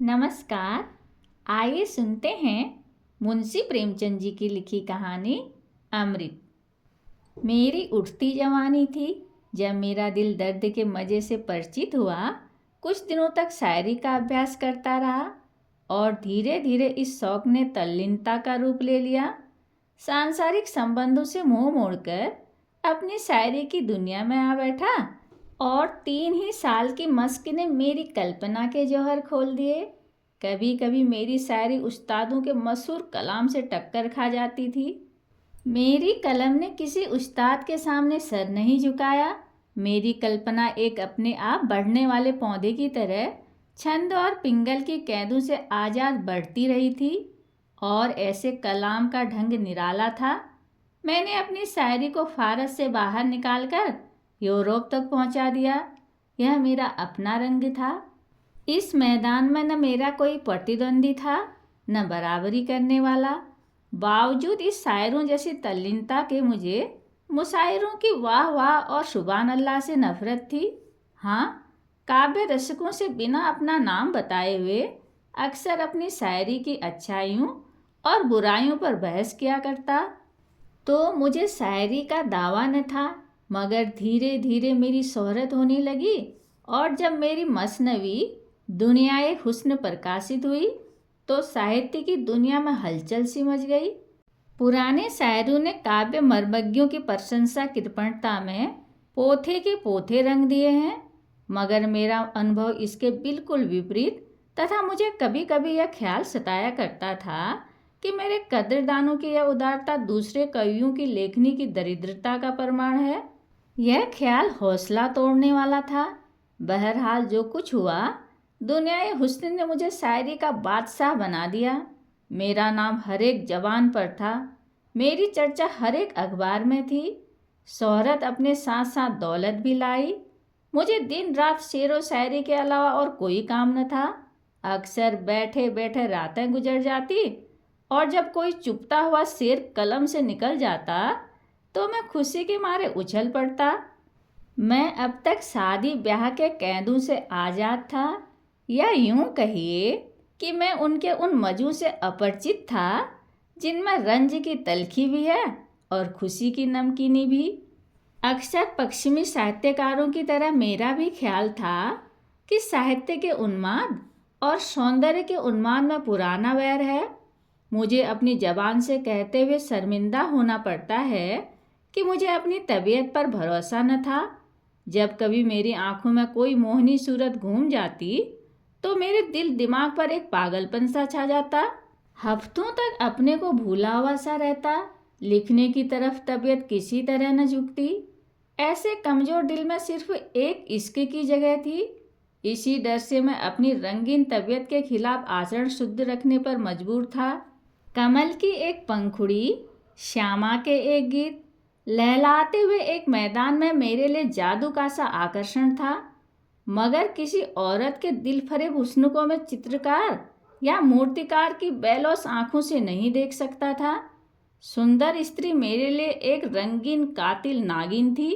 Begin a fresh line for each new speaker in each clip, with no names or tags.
नमस्कार। आइए सुनते हैं मुंशी प्रेमचंद जी की लिखी कहानी अमृत। मेरी उठती जवानी थी जब मेरा दिल दर्द के मज़े से परिचित हुआ। कुछ दिनों तक शायरी का अभ्यास करता रहा और धीरे धीरे इस शौक ने तल्लीनता का रूप ले लिया। सांसारिक संबंधों से मुंह मोड़कर अपनी शायरी की दुनिया में आ बैठा और 3 ही साल की मश्क ने मेरी कल्पना के जौहर खोल दिए। कभी कभी मेरी शायरी उस्तादों के मशहूर कलाम से टक्कर खा जाती थी। मेरी कलम ने किसी उस्ताद के सामने सर नहीं झुकाया। मेरी कल्पना एक अपने आप बढ़ने वाले पौधे की तरह छंद और पिंगल की कैदों से आज़ाद बढ़ती रही थी और ऐसे कलाम का ढंग निराला था। मैंने अपनी शायरी को फारस से बाहर निकालकर यूरोप तक पहुंचा दिया। यह मेरा अपना रंग था। इस मैदान में न मेरा कोई प्रतिद्वंदी था न बराबरी करने वाला। बावजूद इस शायरों जैसी तल्लीनता के मुझे मुशायरों की वाह वाह और सुभान अल्लाह से नफरत थी। हाँ, काव्य रसिकों से बिना अपना नाम बताए हुए अक्सर अपनी शायरी की अच्छाइयों और बुराइयों पर बहस किया करता। तो मुझे शायरी का दावा न था, मगर धीरे धीरे मेरी शोहरत होने लगी और जब मेरी मसनवी दुनियाए हुस्न प्रकाशित हुई तो साहित्य की दुनिया में हलचल सी मच गई। पुराने शायरों ने काव्य मर्मज्ञों की प्रशंसा कृपणता में पोथे के पोथे रंग दिए हैं, मगर मेरा अनुभव इसके बिल्कुल विपरीत तथा मुझे कभी कभी यह ख्याल सताया करता था कि मेरे कद्रदानों की यह उदारता दूसरे कवियों की लेखनी की दरिद्रता का प्रमाण है। यह ख्याल हौसला तोड़ने वाला था। बहरहाल जो कुछ हुआ, दुनियाए हुस्न ने मुझे शायरी का बादशाह बना दिया। मेरा नाम हर एक जबान पर था, मेरी चर्चा हर एक अखबार में थी। शोहरत अपने साथ साथ दौलत भी लाई। मुझे दिन रात शेर व शायरी के अलावा और कोई काम न था। अक्सर बैठे बैठे रातें गुजर जाती और जब कोई चुपता हुआ शेर कलम से निकल जाता तो मैं खुशी के मारे उछल पड़ता। मैं अब तक शादी ब्याह के कैदों से आज़ाद था, या यूं कहिए कि मैं उनके उन मज़ों से अपरिचित था जिनमें रंज की तलखी भी है और खुशी की नमकीनी भी। अक्सर पश्चिमी साहित्यकारों की तरह मेरा भी ख्याल था कि साहित्य के उन्माद और सौंदर्य के उन्माद में पुराना वैर है। मुझे अपनी जबान से कहते हुए शर्मिंदा होना पड़ता है कि मुझे अपनी तबीयत पर भरोसा न था। जब कभी मेरी आंखों में कोई मोहनी सूरत घूम जाती तो मेरे दिल दिमाग पर एक पागलपन सा छा जाता। हफ्तों तक अपने को भूला हुआ सा रहता। लिखने की तरफ तबीयत किसी तरह न झुकती। ऐसे कमज़ोर दिल में सिर्फ एक इश्क की जगह थी। इसी डर से मैं अपनी रंगीन तबीयत के खिलाफ आचरण शुद्ध रखने पर मजबूर था। कमल की एक पंखुड़ी, श्यामा के एक गीत, लहलाते हुए एक मैदान में मेरे लिए जादू का सा आकर्षण था। मगर किसी औरत के दिल फरेब हुस्न को मैं चित्रकार या मूर्तिकार की बेलौस आंखों से नहीं देख सकता था। सुंदर स्त्री मेरे लिए एक रंगीन कातिल नागिन थी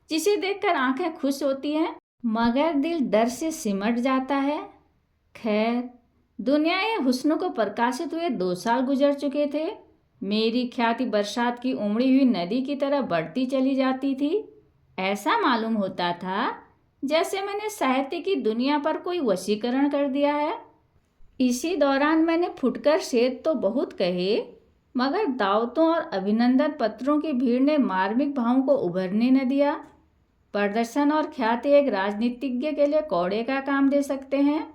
जिसे देखकर आंखें खुश होती हैं मगर दिल डर से सिमट जाता है। खैर, दुनियाए हुस्न को प्रकाशित हुए 2 साल गुजर चुके थे। मेरी ख्याति बरसात की उमड़ी हुई नदी की तरह बढ़ती चली जाती थी। ऐसा मालूम होता था जैसे मैंने साहित्य की दुनिया पर कोई वशीकरण कर दिया है। इसी दौरान मैंने फुटकर शेर तो बहुत कहे, मगर दावतों और अभिनंदन पत्रों की भीड़ ने मार्मिक भावों को उभरने न दिया। प्रदर्शन और ख्याति एक राजनीतिज्ञ के लिए कौड़े का काम दे सकते हैं,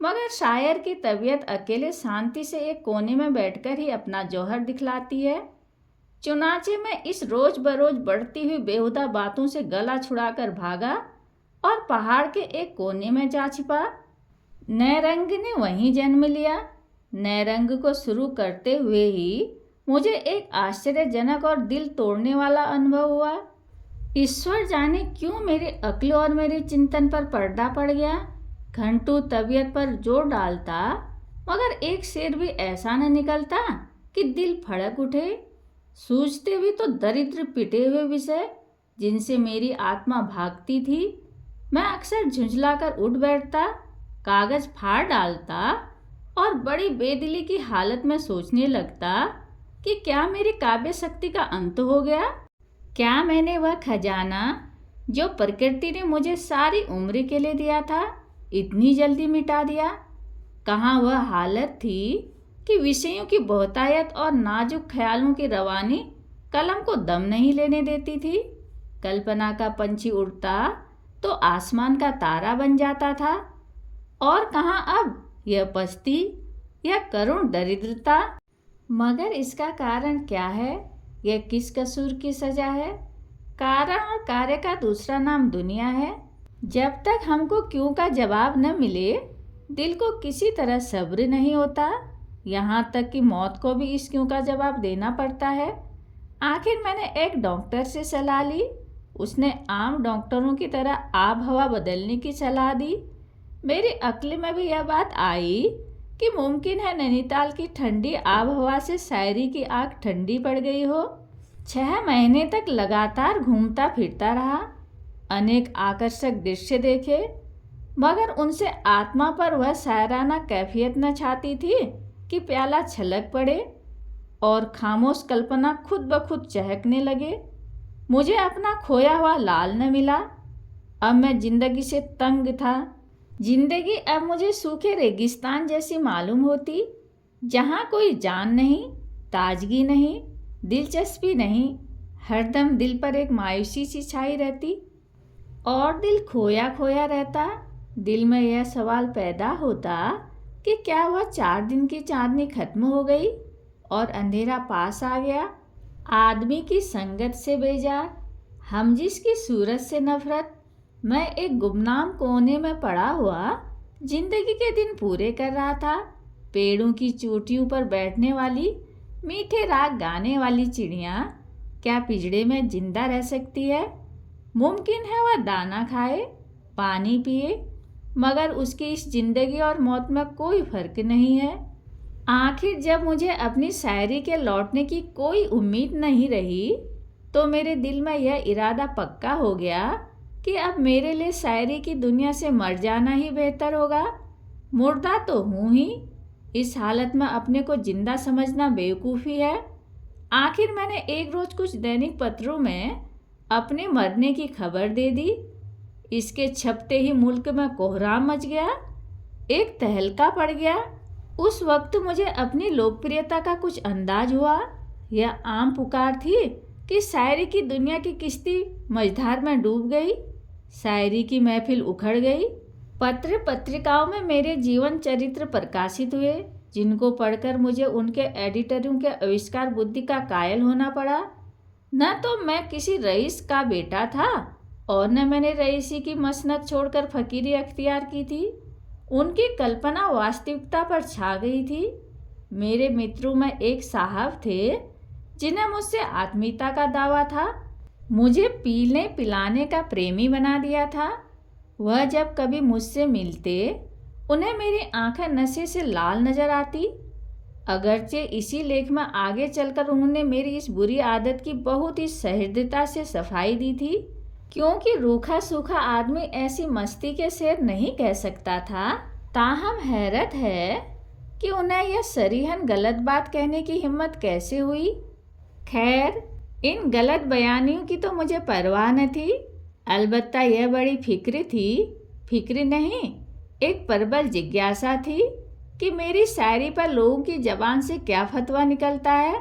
मगर शायर की तबीयत अकेले शांति से एक कोने में बैठकर ही अपना जौहर दिखलाती है। चुनाचे में इस रोज बरोज बढ़ती हुई बेहुदा बातों से गला छुड़ाकर भागा और पहाड़ के एक कोने में जा छिपा। नए रंग ने वहीं जन्म लिया। नए रंग को शुरू करते हुए ही मुझे एक आश्चर्यजनक और दिल तोड़ने वाला अनुभव हुआ। ईश्वर जाने क्यों मेरे अक्ल और मेरे चिंतन पर पर्दा पड़ गया। घंटों तबीयत पर जोर डालता, मगर एक शेर भी ऐसा न निकलता कि दिल फड़क उठे। सूझते भी तो दरिद्र पिटे हुए विषय जिनसे मेरी आत्मा भागती थी। मैं अक्सर झुंझलाकर उठ बैठता, कागज़ फाड़ डालता और बड़ी बेदिली की हालत में सोचने लगता कि क्या मेरी काव्य शक्ति का अंत हो गया? क्या मैंने वह खजाना जो प्रकृति ने मुझे सारी उम्र के लिए दिया था इतनी जल्दी मिटा दिया? कहाँ वह हालत थी कि विषयों की बहुतायत और नाजुक ख्यालों की रवानी कलम को दम नहीं लेने देती थी? कल्पना का पंछी उड़ता तो आसमान का तारा बन जाता था। और कहाँ अब यह पस्ती, यह करुण दरिद्रता? मगर इसका कारण क्या है? यह किस कसूर की सजा है? कारण और कार्य का दूसरा नाम दुनिया है। जब तक हमको क्यों का जवाब न मिले, दिल को किसी तरह सब्र नहीं होता। यहाँ तक कि मौत को भी इस क्यों का जवाब देना पड़ता है। आखिर मैंने एक डॉक्टर से सलाह ली। उसने आम डॉक्टरों की तरह आब हवा बदलने की सलाह दी। मेरी अक्ल में भी यह बात आई कि मुमकिन है नैनीताल की ठंडी आब हवा से शायरी की आग ठंडी पड़ गई हो। 6 महीने तक लगातार घूमता फिरता रहा, अनेक आकर्षक दृश्य देखे, मगर उनसे आत्मा पर वह शायराना कैफियत न छाती थी कि प्याला छलक पड़े और खामोश कल्पना खुद ब खुद चहकने लगे। मुझे अपना खोया हुआ लाल न मिला। अब मैं जिंदगी से तंग था। जिंदगी अब मुझे सूखे रेगिस्तान जैसी मालूम होती, जहाँ कोई जान नहीं, ताजगी नहीं, दिलचस्पी नहीं। हरदम दिल पर एक मायूसी सी छाई रहती और दिल खोया खोया रहता। दिल में यह सवाल पैदा होता कि क्या वह 4 दिन की चांदनी खत्म हो गई और अंधेरा पास आ गया? आदमी की संगत से बेजार, हमजिस की सूरत से नफरत, मैं एक गुमनाम कोने में पड़ा हुआ जिंदगी के दिन पूरे कर रहा था। पेड़ों की चोटियों पर बैठने वाली, मीठे राग गाने वाली चिड़िया क्या पिंजड़े में जिंदा रह सकती है? मुमकिन है वह दाना खाए, पानी पिए, मगर उसकी इस जिंदगी और मौत में कोई फर्क नहीं है। आखिर जब मुझे अपनी शायरी के लौटने की कोई उम्मीद नहीं रही, तो मेरे दिल में यह इरादा पक्का हो गया कि अब मेरे लिए शायरी की दुनिया से मर जाना ही बेहतर होगा। मुर्दा तो हूँ ही, इस हालत में अपने को जिंदा समझना बेवकूफ़ी है। आखिर मैंने एक रोज़ कुछ दैनिक पत्रों में अपने मरने की खबर दे दी। इसके छपते ही मुल्क में कोहराम मच गया, एक तहलका पड़ गया। उस वक्त मुझे अपनी लोकप्रियता का कुछ अंदाज हुआ। यह आम पुकार थी कि शायरी की दुनिया की किश्ती मझधार में डूब गई, शायरी की महफिल उखड़ गई। पत्र पत्रिकाओं में मेरे जीवन चरित्र प्रकाशित हुए, जिनको पढ़कर मुझे उनके एडिटरों के आविष्कार बुद्धि का कायल होना पड़ा। न तो मैं किसी रईस का बेटा था और न मैंने रईसी की मसनद छोड़कर फकीरी अख्तियार की थी। उनकी कल्पना वास्तविकता पर छा गई थी। मेरे मित्रों में एक साहब थे जिन्हें मुझसे आत्मीयता का दावा था। मुझे पीने पिलाने का प्रेमी बना दिया था। वह जब कभी मुझसे मिलते, उन्हें मेरी आंखें नशे से लाल नजर आती। अगरचे इसी लेख में आगे चलकर उन्होंने मेरी इस बुरी आदत की बहुत ही सहृदयता से सफाई दी थी, क्योंकि रूखा सूखा आदमी ऐसी मस्ती के शेर नहीं कह सकता था। ताहम हैरत है कि उन्हें यह सरीहन गलत बात कहने की हिम्मत कैसे हुई। खैर, इन गलत बयानियों की तो मुझे परवाह न थी। अलबत्ता यह बड़ी फिक्र थी, फिक्र नहीं, एक प्रबल जिज्ञासा थी कि मेरी शायरी पर लोगों की ज़बान से क्या फतवा निकलता है।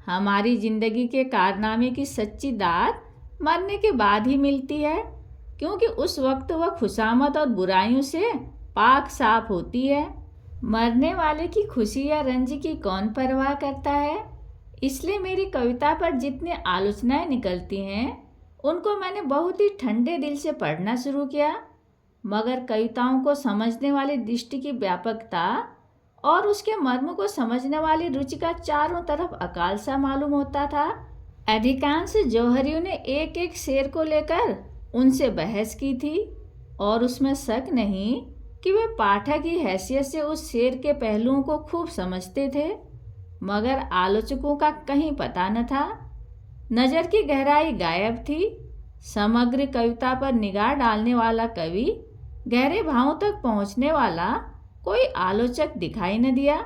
हमारी ज़िंदगी के कारनामे की सच्ची दाद मरने के बाद ही मिलती है, क्योंकि उस वक्त वह खुशामद और बुराइयों से पाक साफ होती है। मरने वाले की खुशी या रंज की कौन परवाह करता है। इसलिए मेरी कविता पर जितनी आलोचनाएं निकलती हैं, उनको मैंने बहुत ही ठंडे दिल से पढ़ना शुरू किया। मगर कविताओं को समझने वाली दृष्टि की व्यापकता और उसके मर्म को समझने वाली रुचि का चारों तरफ अकाल सा मालूम होता था। अधिकांश जौहरियों ने एक एक शेर को लेकर उनसे बहस की थी और उसमें शक नहीं कि वे पाठक की हैसियत से उस शेर के पहलुओं को खूब समझते थे, मगर आलोचकों का कहीं पता न था। नज़र की गहराई गायब थी। समग्र कविता पर निगाह डालने वाला कवि गहरे भावों तक पहुंचने वाला कोई आलोचक दिखाई न दिया।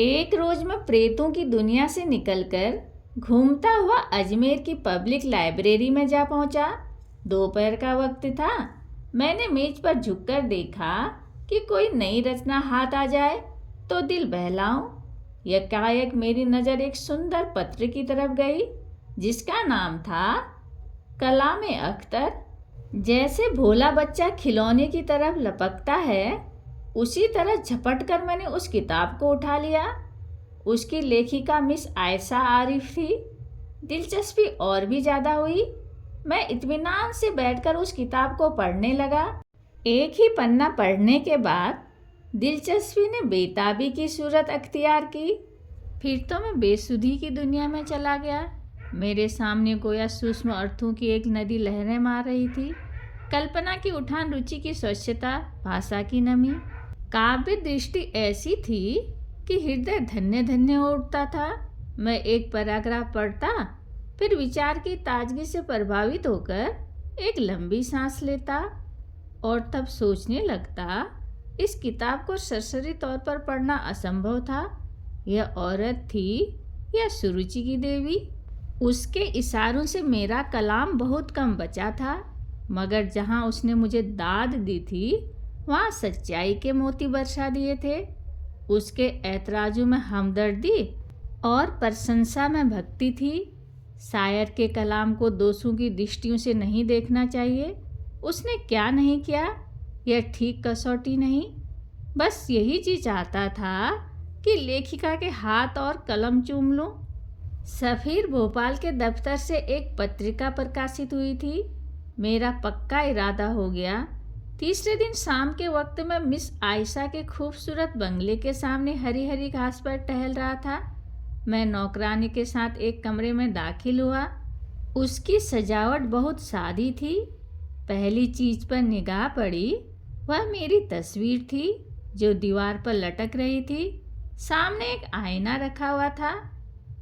एक रोज मैं प्रेतों की दुनिया से निकलकर घूमता हुआ अजमेर की पब्लिक लाइब्रेरी में जा पहुंचा। दोपहर का वक्त था। मैंने मेज पर झुककर देखा कि कोई नई रचना हाथ आ जाए तो दिल बहलाऊं। यकायक मेरी नज़र एक सुंदर पत्र की तरफ गई जिसका नाम था कलाम अख्तर। जैसे भोला बच्चा खिलौने की तरफ लपकता है, उसी तरह झपट कर मैंने उस किताब को उठा लिया। उसकी लेखिका मिस आयशा आरिफ थी। दिलचस्पी और भी ज़्यादा हुई। मैं इत्मीनान से बैठकर उस किताब को पढ़ने लगा। एक ही पन्ना पढ़ने के बाद दिलचस्पी ने बेताबी की सूरत अख्तियार की। फिर तो मैं बेसुधी की दुनिया में चला गया। मेरे सामने गोया सूक्ष्म अर्थों की एक नदी लहरें मार रही थी। कल्पना की उठान, रुचि की स्वच्छता, भाषा की नमी, काव्य दृष्टि ऐसी थी कि हृदय धन्य धन्य हो उठता था। मैं एक पैराग्राफ पढ़ता, फिर विचार की ताजगी से प्रभावित होकर एक लंबी सांस लेता और तब सोचने लगता, इस किताब को सरसरी तौर पर पढ़ना असंभव था। यह औरत थी या सुरुचि की देवी। उसके इशारों से मेरा कलाम बहुत कम बचा था, मगर जहाँ उसने मुझे दाद दी थी वहाँ सच्चाई के मोती बरसा दिए थे। उसके ऐतराज़ों में हमदर्दी और प्रशंसा में भक्ति थी। शायर के कलाम को दोषों की दृष्टियों से नहीं देखना चाहिए। उसने क्या नहीं किया, यह ठीक कसौटी नहीं। बस यही जी चाहता था कि लेखिका के हाथ और कलम चूम लूं। सफ़ीर भोपाल के दफ्तर से एक पत्रिका प्रकाशित हुई थी। मेरा पक्का इरादा हो गया। तीसरे दिन शाम के वक्त में मिस आयशा के खूबसूरत बंगले के सामने हरी हरी घास पर टहल रहा था। मैं नौकरानी के साथ एक कमरे में दाखिल हुआ। उसकी सजावट बहुत सादी थी। पहली चीज़ पर निगाह पड़ी वह मेरी तस्वीर थी जो दीवार पर लटक रही थी। सामने एक आईना रखा हुआ था।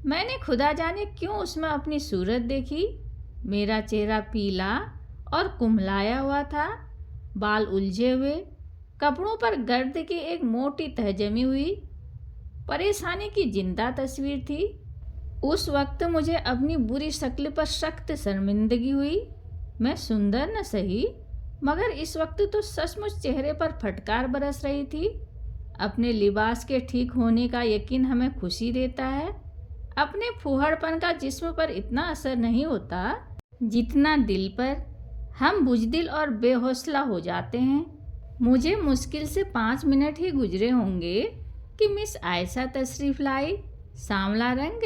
मैंने खुदा जाने क्यों उसमें अपनी सूरत देखी। मेरा चेहरा पीला और कुम्हलाया हुआ था, बाल उलझे हुए, कपड़ों पर गर्द की एक मोटी तह जमी हुई। परेशानी की जिंदा तस्वीर थी। उस वक्त मुझे अपनी बुरी शक्ल पर सख्त शर्मिंदगी हुई। मैं सुंदर न सही, मगर इस वक्त तो सचमुच चेहरे पर फटकार बरस रही थी। अपने लिबास के ठीक होने का यकीन हमें खुशी देता है। अपने फूहड़पन का जिस्म पर इतना असर नहीं होता जितना दिल पर। हम बुज़दिल और बेहौसला हो जाते हैं। मुझे मुश्किल से 5 मिनट ही गुजरे होंगे कि मिस आयशा तशरीफ़ लाई। सांवला रंग,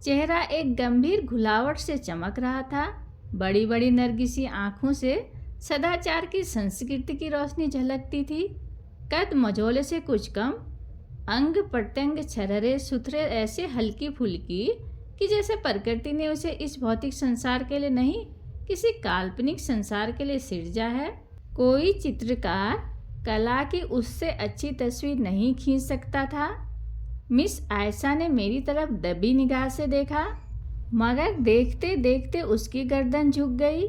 चेहरा एक गंभीर घुलावट से चमक रहा था। बड़ी बड़ी नरगिसी आँखों से सदाचार की संस्कृति की रोशनी झलकती थी। कद मझोले से कुछ कम, अंग प्रत्यंग छरहरे सुथरे, ऐसे हल्की फुल्की कि जैसे प्रकृति ने उसे इस भौतिक संसार के लिए नहीं, किसी काल्पनिक संसार के लिए सिरजा है। कोई चित्रकार कला की उससे अच्छी तस्वीर नहीं खींच सकता था। मिस आयशा ने मेरी तरफ दबी निगाह से देखा, मगर देखते देखते उसकी गर्दन झुक गई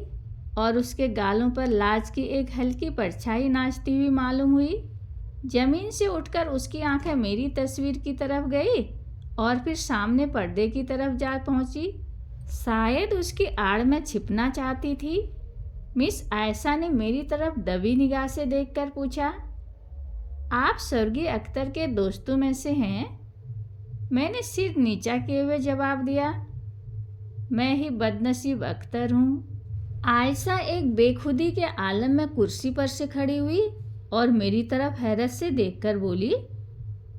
और उसके गालों पर लाज की एक हल्की परछाई नाचती हुई मालूम हुई। जमीन से उठकर उसकी आंखें मेरी तस्वीर की तरफ गई और फिर सामने पर्दे की तरफ जा पहुंची। शायद उसकी आड़ में छिपना चाहती थी। मिस आयशा ने मेरी तरफ दबी निगाह से देखकर पूछा, आप स्वर्गीय अख्तर के दोस्तों में से हैं? मैंने सिर नीचा किए हुए जवाब दिया, मैं ही बदनसीब अख्तर हूँ। आयशा एक बेखुदी के आलम में कुर्सी पर से खड़ी हुई और मेरी तरफ हैरत से देखकर बोली,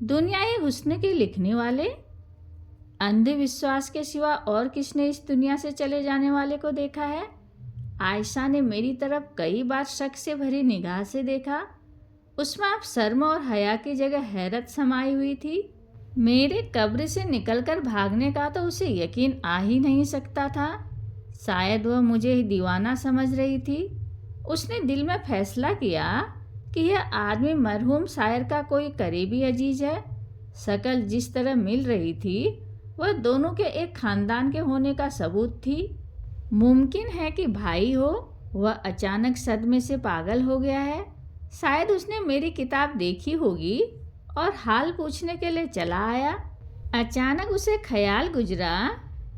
दुनियाई हुस्न के लिखने वाले? अंधविश्वास के सिवा और किसने इस दुनिया से चले जाने वाले को देखा है? आयशा ने मेरी तरफ कई बार शक से भरी निगाह से देखा। उसमें अब शर्म और हया की जगह हैरत समाई हुई थी। मेरे कब्र से निकलकर भागने का तो उसे यकीन आ ही नहीं सकता था। शायद वह मुझे ही दीवाना समझ रही थी। उसने दिल में फैसला किया कि यह आदमी मरहूम शायर का कोई करीबी अजीज है। शक्ल जिस तरह मिल रही थी वह दोनों के एक खानदान के होने का सबूत थी। मुमकिन है कि भाई हो, वह अचानक सदमे से पागल हो गया है। शायद उसने मेरी किताब देखी होगी और हाल पूछने के लिए चला आया। अचानक उसे ख्याल गुजरा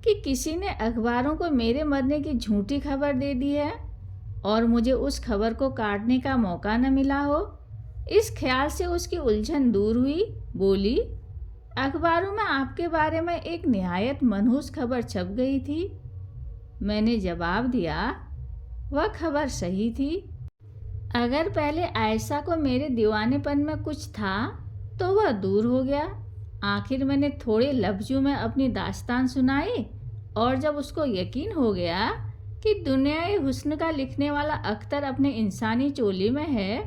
कि किसी ने अखबारों को मेरे मरने की झूठी खबर दे दी है और मुझे उस खबर को काटने का मौका न मिला हो। इस ख्याल से उसकी उलझन दूर हुई। बोली, अखबारों में आपके बारे में एक निहायत मनहूस खबर छप गई थी। मैंने जवाब दिया, वह खबर सही थी। अगर पहले आयशा को मेरे दीवानेपन में कुछ था तो वह दूर हो गया। आखिर मैंने थोड़े लफ्जों में अपनी दास्तान सुनाई और जब उसको यकीन हो गया कि दुनियाए हुस्न का लिखने वाला अख्तर अपने इंसानी चोली में है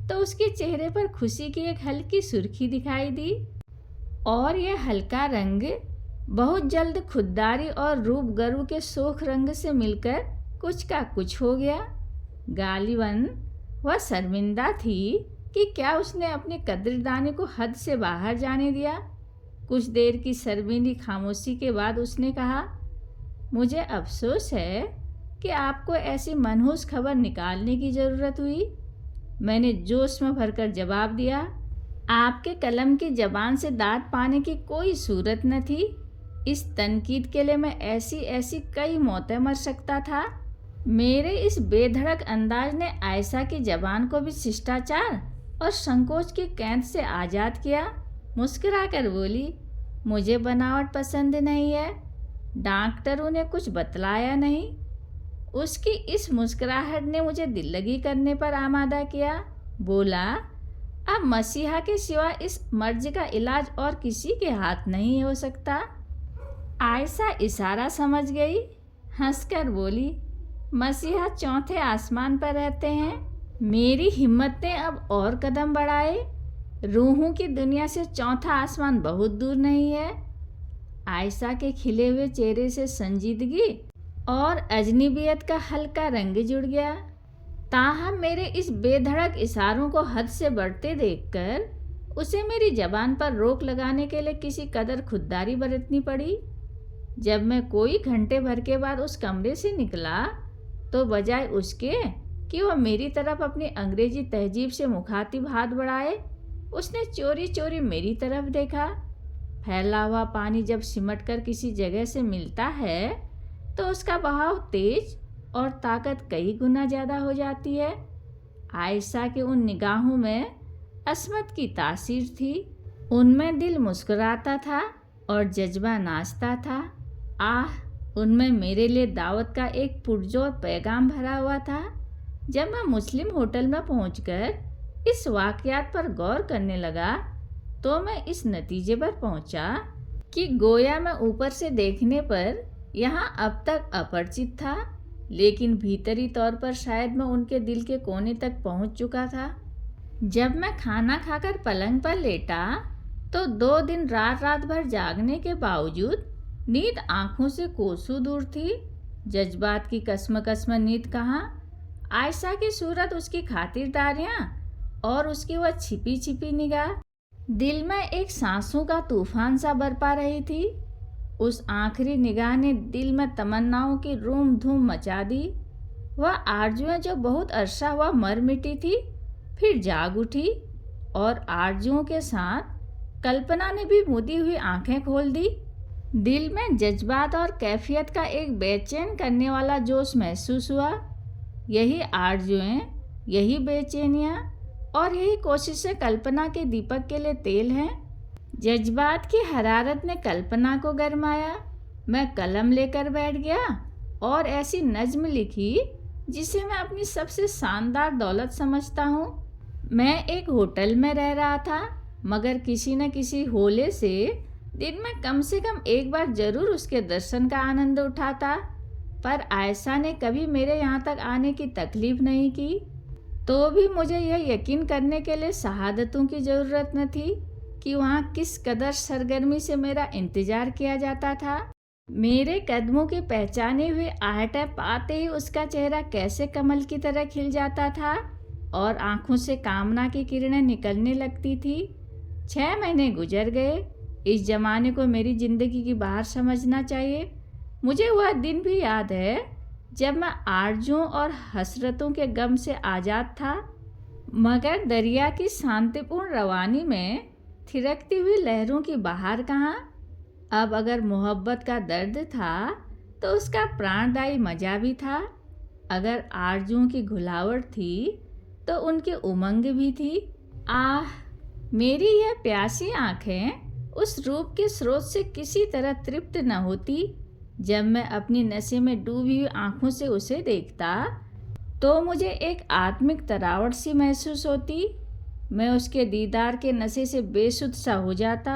तो उसके चेहरे पर खुशी की एक हल्की सुर्खी दिखाई दी और यह हल्का रंग बहुत जल्द खुददारी और रूप गर्व के सोख रंग से मिलकर कुछ का कुछ हो गया। गालिबन वह शर्मिंदा थी कि क्या उसने अपनी कदरदानी को हद से बाहर जाने दिया। कुछ देर की शर्मीली खामोशी के बाद उसने कहा, मुझे अफसोस है कि आपको ऐसी मनहूस खबर निकालने की ज़रूरत हुई। मैंने जोश में भरकर जवाब दिया, आपके कलम की ज़बान से दाद पाने की कोई सूरत न थी। इस तनकीद के लिए मैं ऐसी ऐसी कई मौतें मर सकता था। मेरे इस बेधड़क अंदाज ने आयशा की ज़बान को भी शिष्टाचार और संकोच की कैद से आज़ाद किया। मुस्कुराकर बोली, मुझे बनावट पसंद नहीं है। डॉक्टरों ने कुछ बतलाया नहीं। उसकी इस मुस्कुराहट ने मुझे दिल लगी करने पर आमादा किया। बोला, अब मसीहा के सिवा इस मर्ज का इलाज और किसी के हाथ नहीं हो सकता। आयशा इशारा समझ गई, हंसकर बोली, मसीहा चौथे आसमान पर रहते हैं। मेरी हिम्मत ने अब और कदम बढ़ाए। रूहों की दुनिया से चौथा आसमान बहुत दूर नहीं है। आयशा के खिले हुए चेहरे से संजीदगी और अजनबियत का हल्का रंग जुड़ गया। ताहम मेरे इस बेधड़क इशारों को हद से बढ़ते देखकर उसे मेरी जबान पर रोक लगाने के लिए किसी कदर खुददारी बरतनी पड़ी। जब मैं कोई घंटे भर के बाद उस कमरे से निकला तो बजाय उसके कि वह मेरी तरफ अपनी अंग्रेजी तहजीब से मुखातिब हाथ बढ़ाए, उसने चोरी चोरी मेरी तरफ देखा। फैला हुआ पानी जब सिमट कर किसी जगह से मिलता है तो उसका बहाव तेज और ताकत कई गुना ज़्यादा हो जाती है। आयशा के उन निगाहों में असमत की तासीर थी। उनमें दिल मुस्कुराता था और जज्बा नाचता था। उनमें मेरे लिए दावत का एक पुरजोर पैगाम भरा हुआ था। जब मैं मुस्लिम होटल में पहुंचकर इस वाक़यात पर गौर करने लगा तो मैं इस नतीजे पर पहुंचा कि गोया मैं ऊपर से देखने पर यहाँ अब तक अपरिचित था, लेकिन भीतरी तौर पर शायद मैं उनके दिल के कोने तक पहुंच चुका था। जब मैं खाना खाकर पलंग पर लेटा तो 2 दिन रात भर जागने के बावजूद नींद आंखों से कोसों दूर थी। जज्बात की कसमकस में नींद कहाँ। आयशा की सूरत, उसकी खातिरदारियाँ और उसकी वह छिपी छिपी निगाह दिल में एक सांसों का तूफान सा बरपा रही थी। उस आखिरी निगाह ने दिल में तमन्नाओं की रूम धूम मचा दी। वह आरजुएं जो बहुत अरसा हुआ मर मिटी थी फिर जाग उठी और आरजुओं के साथ कल्पना ने भी मुदी हुई आंखें खोल दी। दिल में जज्बात और कैफियत का एक बेचैन करने वाला जोश महसूस हुआ। यही आरजुएं, यही बेचैनियाँ और यही कोशिशें कल्पना के दीपक के लिए तेल हैं। जज्बात की हरारत ने कल्पना को गरमाया। मैं कलम लेकर बैठ गया और ऐसी नज्म लिखी जिसे मैं अपनी सबसे शानदार दौलत समझता हूँ। मैं एक होटल में रह रहा था, मगर किसी न किसी होले से दिन में कम से कम एक बार जरूर उसके दर्शन का आनंद उठाता। पर आयशा ने कभी मेरे यहाँ तक आने की तकलीफ नहीं की। तो भी मुझे यह यकीन करने के लिए शहादतों की ज़रूरत न थी कि वहाँ किस कदर सरगर्मी से मेरा इंतज़ार किया जाता था। मेरे कदमों के पहचाने हुए आहटें पाते ही उसका चेहरा कैसे कमल की तरह खिल जाता था और आंखों से कामना की किरणें निकलने लगती थी। 6 महीने गुजर गए। इस ज़माने को मेरी ज़िंदगी की बाहर समझना चाहिए। मुझे वह दिन भी याद है जब मैं आरजुओं और हसरतों के गम से आज़ाद था। मगर दरिया की शांतिपूर्ण रवानी में थिरकती हुई लहरों की बहार कहाँ। अब अगर मोहब्बत का दर्द था तो उसका प्राणदायी मजा भी था। अगर आरजुओं की घुलावट थी तो उनकी उमंग भी थी। आह, मेरी यह प्यासी आंखें उस रूप के स्रोत से किसी तरह तृप्त न होती। जब मैं अपनी नशे में डूबी हुई आंखों से उसे देखता तो मुझे एक आत्मिक तरावट सी महसूस होती। मैं उसके दीदार के नशे से बेसुध सा हो जाता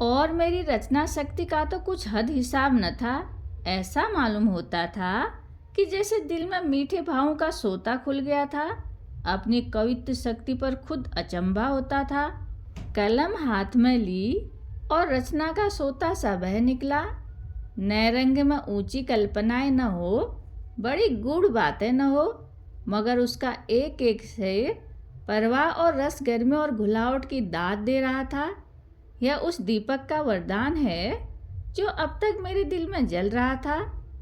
और मेरी रचना शक्ति का तो कुछ हद हिसाब न था। ऐसा मालूम होता था कि जैसे दिल में मीठे भावों का सोता खुल गया था। अपनी कवित्व शक्ति पर खुद अचंभा होता था। कलम हाथ में ली और रचना का सोता सा बह निकला। नए रंग में ऊंची कल्पनाएं न हो, बड़ी गूढ़ बातें न हो, मगर उसका एक एक शेर परवाह और रस गर्मी और घुलावट की दाद दे रहा था। यह उस दीपक का वरदान है जो अब तक मेरे दिल में जल रहा था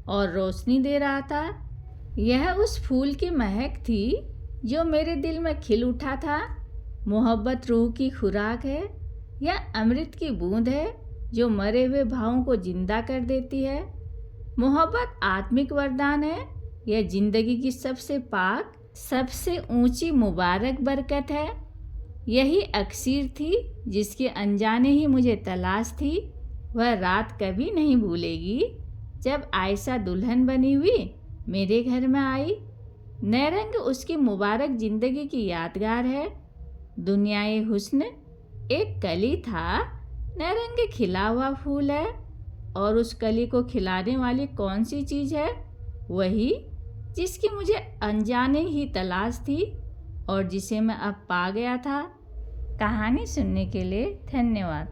और रोशनी दे रहा था। यह उस फूल की महक थी जो मेरे दिल में खिल उठा था। मोहब्बत रूह की खुराक है, यह अमृत की बूंद है जो मरे हुए भावों को जिंदा कर देती है। मोहब्बत आत्मिक वरदान है, यह जिंदगी की सबसे पाक, सबसे ऊंची मुबारक बरकत है। यही अक्सीर थी जिसके अनजाने ही मुझे तलाश थी। वह रात कभी नहीं भूलेगी जब आयशा दुल्हन बनी हुई मेरे घर में आई। नैरंग उसकी मुबारक जिंदगी की यादगार है। दुनियाए हुस्न एक कली था, नैरंग खिला हुआ फूल है। और उस कली को खिलाने वाली कौन सी चीज़ है? वही जिसकी मुझे अनजाने ही तलाश थी और जिसे मैं अब पा गया था। कहानी सुनने के लिए धन्यवाद।